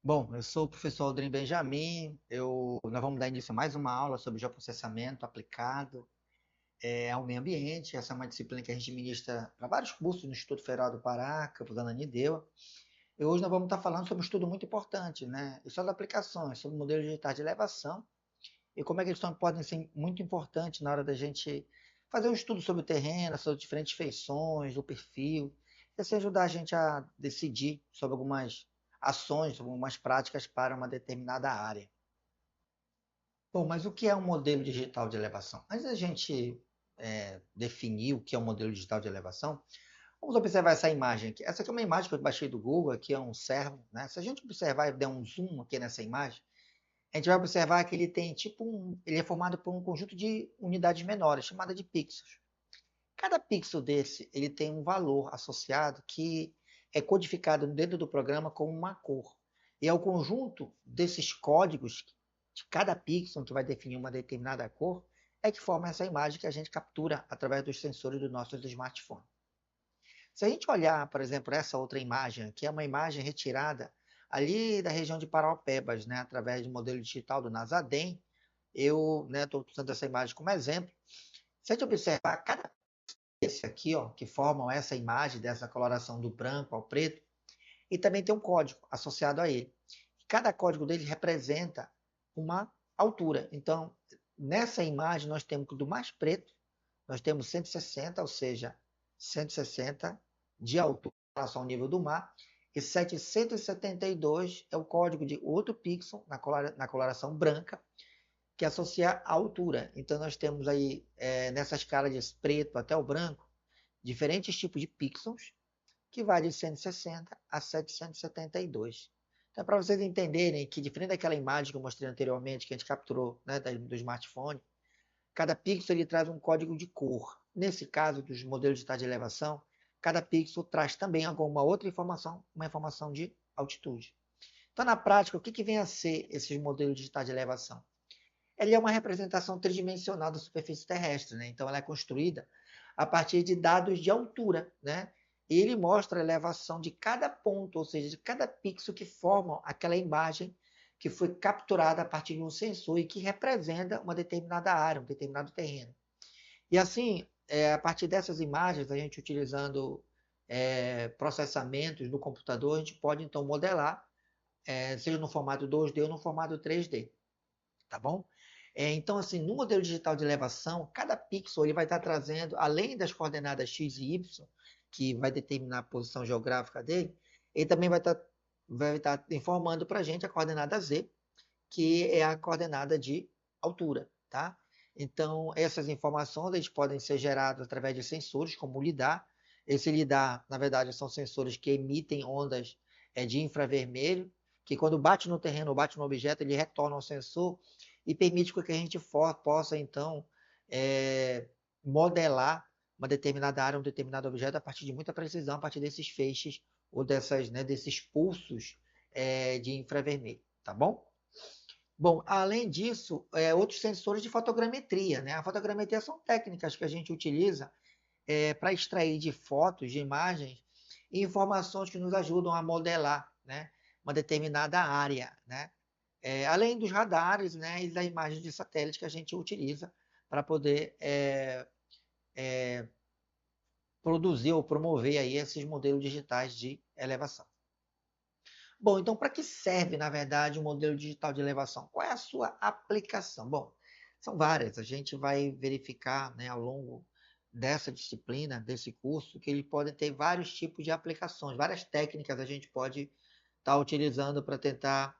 Bom, eu sou o professor Aldrin Benjamin. Nós vamos dar início a mais uma aula sobre geoprocessamento aplicado ao meio ambiente. Essa é uma disciplina que a gente ministra para vários cursos no Instituto Federal do Pará, campus Ananindeua. E hoje nós vamos estar falando sobre um estudo muito importante, né? E sobre aplicações, sobre modelos digitais de elevação e como é que podem ser muito importantes na hora da gente fazer um estudo sobre o terreno, sobre diferentes feições, o perfil, e assim ajudar a gente a decidir sobre algumas ações, sobre algumas práticas para uma determinada área. Bom, mas o que é um modelo digital de elevação? Antes da gente definir o que é um modelo digital de elevação, vamos observar essa imagem aqui. Essa aqui é uma imagem que eu baixei do Google, aqui é um servo, né? Se a gente observar e der um zoom aqui nessa imagem, a gente vai observar que ele tem ele é formado por um conjunto de unidades menores, chamada de pixels. Cada pixel desse, ele tem um valor associado que é codificado dentro do programa como uma cor. E é o conjunto desses códigos de cada pixel que vai definir uma determinada cor é que forma essa imagem que a gente captura através dos sensores do nosso smartphone. Se a gente olhar, por exemplo, essa outra imagem, que é uma imagem retirada ali da região de Paraupebas, né, através do modelo digital do Nasadem, eu estou usando essa imagem como exemplo. Se a gente observar cada esse aqui, ó, que formam essa imagem dessa coloração do branco ao preto, e também tem um código associado a ele. Cada código dele representa uma altura. Então, nessa imagem, nós temos que do mais preto, nós temos 160, ou seja, 160 de altura em relação ao nível do mar, e 772 é o código de outro pixel na coloração branca, que associa a altura. Então, nós temos aí, nessa escala de preto até o branco, diferentes tipos de pixels, que vai de 160 a 772. Então, para vocês entenderem que, diferente daquela imagem que eu mostrei anteriormente, que a gente capturou, né, do smartphone, cada pixel ele traz um código de cor. Nesse caso dos modelos digitais de elevação, cada pixel traz também alguma outra informação, uma informação de altitude. Então, na prática, o que vem a ser esses modelos digitais de elevação? Ele é uma representação tridimensional da superfície terrestre, né? Então ela é construída a partir de dados de altura, né? E ele mostra a elevação de cada ponto, ou seja, de cada pixel que formam aquela imagem que foi capturada a partir de um sensor e que representa uma determinada área, um determinado terreno. E assim, a partir dessas imagens, a gente utilizando processamentos no computador, a gente pode então modelar, seja no formato 2D ou no formato 3D, tá bom? Então, assim, no modelo digital de elevação, cada pixel ele vai estar trazendo, além das coordenadas x e y, que vai determinar a posição geográfica dele, ele também vai estar informando para a gente a coordenada z, que é a coordenada de altura, tá? Então, essas informações eles podem ser geradas através de sensores, como o LIDAR. Esse LIDAR, na verdade, são sensores que emitem ondas de infravermelho, que quando bate no terreno ou bate no objeto, ele retorna ao sensor e permite que a gente possa, então, modelar uma determinada área, um determinado objeto a partir de muita precisão, a partir desses feixes ou desses pulsos de infravermelho, tá bom? Bom, além disso, outros sensores de fotogrametria, né? A fotogrametria são técnicas que a gente utiliza para extrair de fotos, de imagens, informações que nos ajudam a modelar, né, uma determinada área, né? Além dos radares, né, e das imagens de satélite que a gente utiliza para poder produzir ou promover aí esses modelos digitais de elevação. Bom, então para que serve, na verdade, um modelo digital de elevação? Qual é a sua aplicação? Bom, são várias. A gente vai verificar, né, ao longo dessa disciplina, desse curso, que ele pode ter vários tipos de aplicações, várias técnicas a gente pode estar utilizando para tentar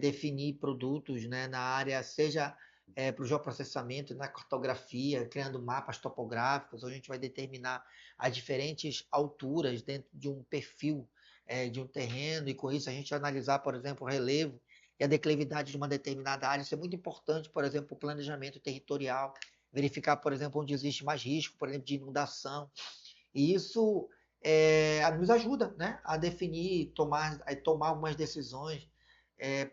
definir produtos, né, na área, seja para o geoprocessamento, na cartografia, criando mapas topográficos, onde a gente vai determinar as diferentes alturas dentro de um perfil de um terreno, e com isso a gente analisar, por exemplo, o relevo e a declividade de uma determinada área. Isso é muito importante, por exemplo, para o planejamento territorial, verificar, por exemplo, onde existe mais risco, por exemplo, de inundação. E isso nos ajuda, né, a definir, tomar algumas decisões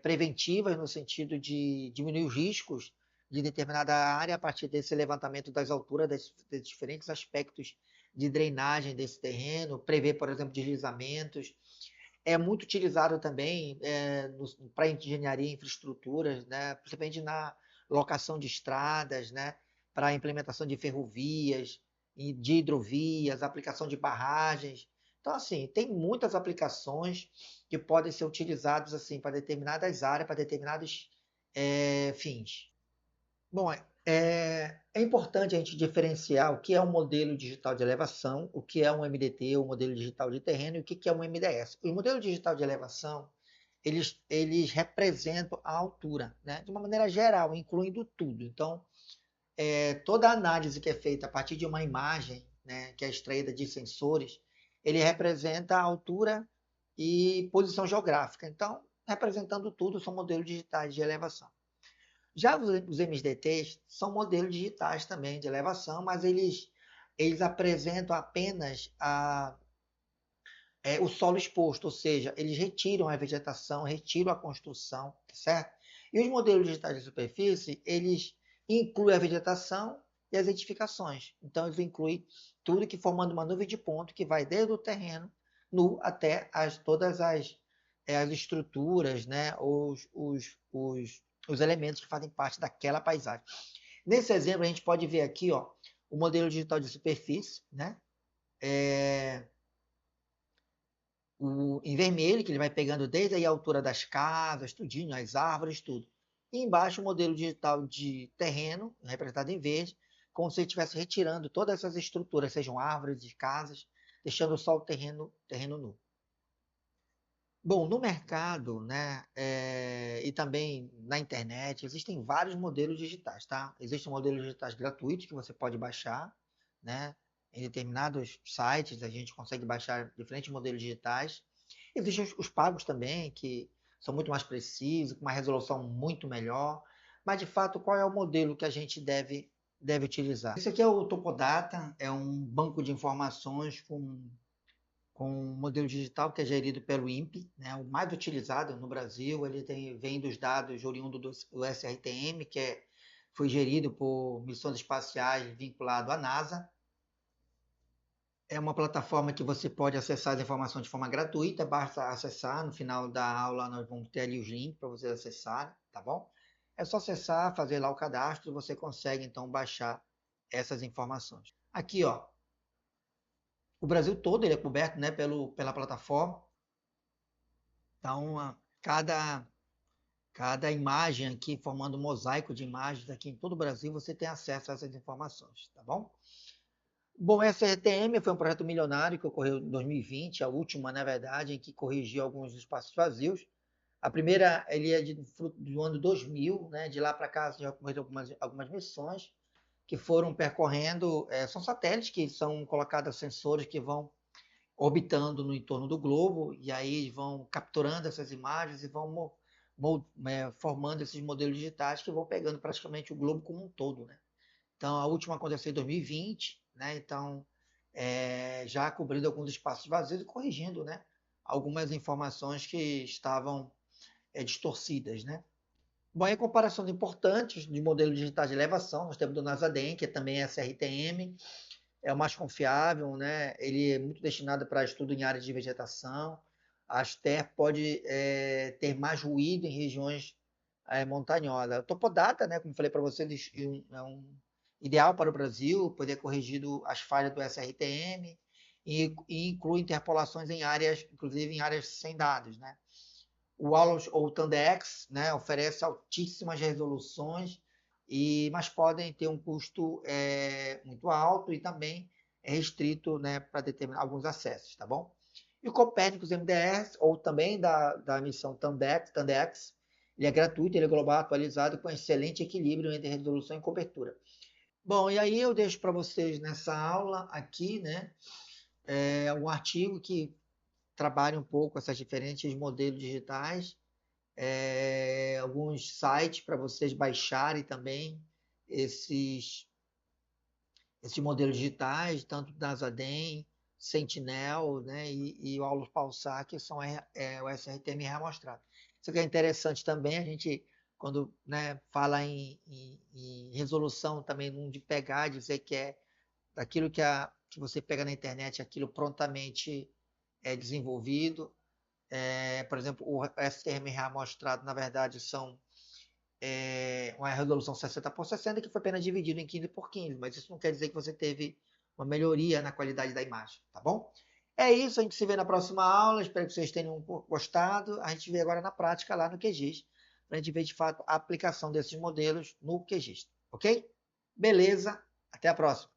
preventivas no sentido de diminuir os riscos de determinada área a partir desse levantamento das alturas dos diferentes aspectos de drenagem desse terreno, prever, por exemplo, deslizamentos. É muito utilizado também para engenharia e infraestruturas, né? Principalmente na locação de estradas, né? Para a implementação de ferrovias, de hidrovias, aplicação de barragens. Então, assim, tem muitas aplicações que podem ser utilizadas assim, para determinadas áreas, para determinados fins. Bom, é importante a gente diferenciar o que é um modelo digital de elevação, o que é um MDT, o modelo digital de terreno, e o que é um MDS. O modelo digital de elevação, eles representam a altura, né? De uma maneira geral, incluindo tudo. Então, toda a análise que é feita a partir de uma imagem, né, que é extraída de sensores, ele representa a altura e posição geográfica. Então, representando tudo, são modelos digitais de elevação. Já os MDTs são modelos digitais também de elevação, mas eles apresentam apenas o solo exposto, ou seja, eles retiram a vegetação, retiram a construção, certo? E os modelos digitais de superfície, eles incluem a vegetação e as edificações. Então, eles incluem tudo que formando uma nuvem de ponto que vai desde o terreno nu até todas as estruturas, né? Os elementos que fazem parte daquela paisagem. Nesse exemplo, a gente pode ver aqui, ó, o modelo digital de superfície, né? Em vermelho, que ele vai pegando desde a altura das casas, tudinho, as árvores, tudo. E embaixo o modelo digital de terreno, representado em verde, como se ele estivesse retirando todas essas estruturas, sejam árvores e casas, deixando só o terreno nu. Bom, no mercado, né, e também na internet, existem vários modelos digitais, tá? Existem modelos digitais gratuitos que você pode baixar, né? Em determinados sites a gente consegue baixar diferentes modelos digitais. Existem os pagos também, que são muito mais precisos, com uma resolução muito melhor. Mas, de fato, qual é o modelo que a gente deve utilizar? Esse aqui é o Topodata, é um banco de informações com um modelo digital que é gerido pelo INPE, né, o mais utilizado no Brasil. Ele vem dos dados oriundos do SRTM, foi gerido por missões espaciais vinculado à NASA. É uma plataforma que você pode acessar as informações de forma gratuita, basta acessar. No final da aula nós vamos ter ali os links para vocês acessarem, tá bom? É só acessar, fazer lá o cadastro, e você consegue então baixar essas informações. Aqui, ó, o Brasil todo ele é coberto, né, pela plataforma. Então, cada imagem aqui, formando um mosaico de imagens aqui em todo o Brasil, você tem acesso a essas informações, tá bom? Bom, essa RTM foi um projeto milionário que ocorreu em 2020, a última, na verdade, em que corrigiu alguns espaços vazios. A primeira, ele é do ano 2000, né? De lá para cá já ocorreram algumas missões que foram percorrendo, são satélites que são colocados sensores que vão orbitando no entorno do globo, e aí vão capturando essas imagens e vão formando esses modelos digitais que vão pegando praticamente o globo como um todo, né? Então, a última aconteceu em 2020, né? Então, já cobrindo alguns espaços vazios e corrigindo, né, algumas informações que estavam distorcidas, né? Bom, em comparações importantes de modelos digitais de elevação, nós temos do NASADEM, que também é SRTM, é o mais confiável, né? Ele é muito destinado para estudo em áreas de vegetação. A Aster pode ter mais ruído em regiões montanhosas. A Topodata, né, como falei para vocês, é um ideal para o Brasil, poder corrigir as falhas do SRTM e inclui interpolações em áreas, inclusive em áreas sem dados, né? O Allos ou Tandex, né, oferece altíssimas resoluções, mas podem ter um custo muito alto e também é restrito, né, para determinar alguns acessos, tá bom? E o Copérnicos MDS, ou também da missão Tandex, ele é gratuito, ele é global, atualizado, com excelente equilíbrio entre resolução e cobertura. Bom, e aí eu deixo para vocês nessa aula aqui, né, um artigo que trabalha um pouco essas diferentes modelos digitais, alguns sites para vocês baixarem também esses, esses modelos digitais, tanto da Zaden, Sentinel, né, e o Aulus Pulsar, que são o SRTM reamostrado. Isso que é interessante também, a gente, quando, né, fala em resolução também, não de pegar, dizer que é daquilo que você pega na internet, aquilo prontamente é desenvolvido. Por exemplo, o STMRA mostrado, na verdade, são uma resolução 60 por 60 que foi apenas dividido em 15 por 15, mas isso não quer dizer que você teve uma melhoria na qualidade da imagem, tá bom? É isso, a gente se vê na próxima aula, espero que vocês tenham gostado. A gente vê agora na prática lá no QGIS, para a gente ver de fato a aplicação desses modelos no QGIS, ok? Beleza, até a próxima.